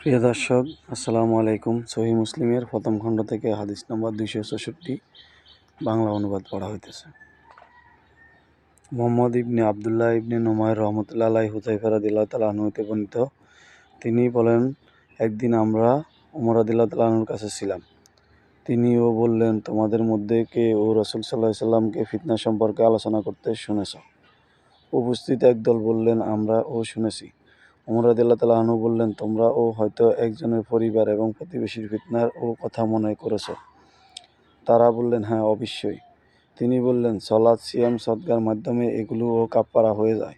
প্রিয় দর্শক, আসসালামু আলাইকুম। সহিহ মুসলিমের প্রথম খণ্ড থেকে হাদিস নম্বর 264 বাংলা অনুবাদ পড়া হইতেছে। মুহাম্মদ ইবনে আবদুল্লাহ ইবনে নুমাইর রহমতুল্লাহ আলাইহি হুযায়ফা রাদিয়াল্লাহু তাআলা আনহু হতে বর্ণিত, তিনি বলেন, একদিন আমরা ওমর রাদিয়াল্লাহু তাআলা আনহুর কাছে ছিলাম। তিনিও বললেন, তোমাদের মধ্যে কে ও রাসূল সাল্লাল্লাহু আলাইহি সাল্লামকে ফিতনা সম্পর্কে আলোচনা করতে শুনেছ? উপস্থিত একদল বললেন, আমরাও শুনেছি। ওমর রাদিয়াল্লাহু তাআলা আনহু বললেন, তোমরাও হয়তো একজনের পরিবার এবং প্রতিবেশীর ফিতনার কথা মনে করেছ। তারা বললেন, হ্যাঁ, অবশ্যই। তিনি বললেন, সালাত, সিয়াম, সদকার মাধ্যমে এগুলোও কাফফারা হয়ে যায়।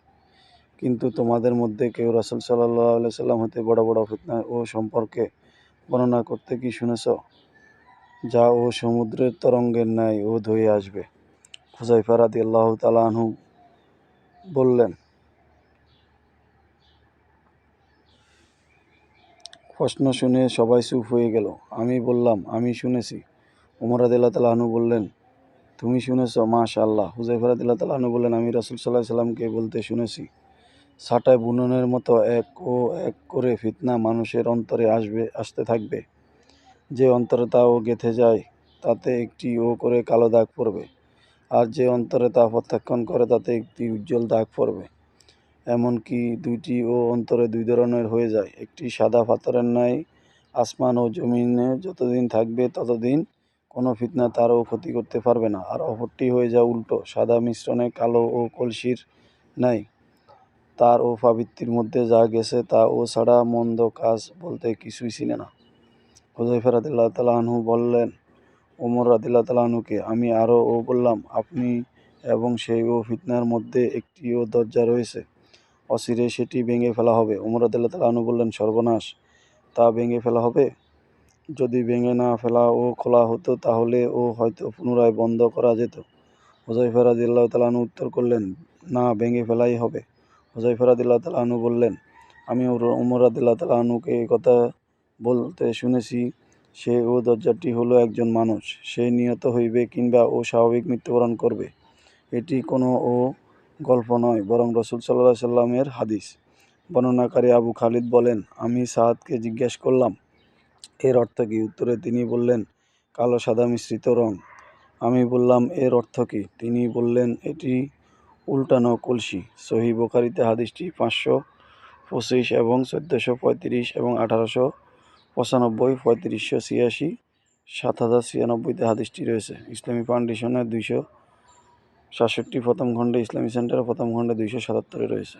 কিন্তু তোমাদের মধ্যে কেউ রাসূল সাল্লাল্লাহু আলাইহি সাল্লাম হতে বড় বড় ফিতনা ও সম্পর্কে বর্ণনা করতে কি শুনেছ, যা ও সমুদ্রের তরঙ্গের ন্যায় ও ধুয়ে আসবে? হুযায়ফা রাদিয়াল্লাহু তাআলা আনহু বললেন, প্রশ্ন শুনে সবাই চুপ হয়ে গেল। আমি বললাম, আমি শুনেছি। ওমর রাদিয়াল্লাহু তাআলা আনহু বললেন, তুমি শুনেছ? মাশাআল্লাহ। হুযায়ফা রাদিয়াল্লাহু তাআলা আনহু বললেন, আমি রাসূল সাল্লাল্লাহু আলাইহি সাল্লামকে বলতে শুনেছি, ছাঁটাই বুননের মতো এক ও এক করে ফিতনা মানুষের অন্তরে আসতে থাকবে। যে অন্তরে তা ও গেঁথে যায় তাতে একটি ও করে কালো দাগ পড়বে, আর যে অন্তরে তা প্রত্যাখ্যান করে তাতে একটি উজ্জ্বল দাগ পড়বে। এমনকি দুইটি ও অন্তরে দুই ধরনের হয়ে যায়। একটি সাদা পাথরের ন্যায় আসমান ও জমিনে যতদিন থাকবে ততদিন কোনো ফিতনা তারও ক্ষতি করতে পারবে না, আর অপরটি হয়ে যায় উল্টো, সাদা মিশ্রণে কালো ও কলসির ন্যায়। তার ও পাবৃত্তির মধ্যে যা গেছে তা ও ছাড়া মন্দ কাজ বলতে কিছুই ছিল না। হুযায়ফা রাদিয়াল্লাহু তাআলা আনহু বললেন, ওমর রাদিয়াল্লাহু তাআলা আনহুকে আমি আরও বললাম, আপনি এবং সেই ও ফিতনার মধ্যে একটি ও দরজা রয়েছে, অচিরেই সেটি ভেঙে ফেলা হবে। ওমর রাদিয়াল্লাহু তাআলা আনহু বললেন, সর্বনাশ! তা ভেঙে ফেলা হবে? যদি ভেঙে না ফেলা ও খোলা হতো তাহলে ও হয়তো পুনরায় বন্ধ করা যেত। হুযায়ফা রাদিয়াল্লাহু তাআলা আনহু উত্তর করলেন, না, ভেঙে ফেলাই হবে। হুযায়ফা রাদিয়াল্লাহু তাআলা আনহু বললেন, আমি ওমর রাদিয়াল্লাহু তাআলা আনহুকে এই কথা বলতে শুনেছি, সে ও দরজাটি হলো একজন মানুষ, সে নিহত হইবে কিংবা ও স্বাভাবিক মৃত্যুবরণ করবে। এটি কোনো ও গল্প নয়, বরং রাসূল সাল্লাল্লাহু আলাইহি সাল্লামের হাদিস। বর্ণনাকারী আবু খালিদ বলেন, আমি সাআদকে জিজ্ঞেস করলাম, এর অর্থ কী? উত্তরে তিনি বললেন, কালো সাদা মিশ্রিত রং। আমি বললাম, এর অর্থ কী? তিনি বললেন, এটি উল্টানো কলসি। সহিহ বুখারীতে হাদিসটি 525 এবং 1435 এবং 1895, 3586, 7096-তে হাদিসটি রয়েছে। ইসলামী ফাউন্ডেশনের 267 প্রথম খণ্ডে, ইসলামী সেন্টারের প্রথম খণ্ডে 277-এ রয়েছে।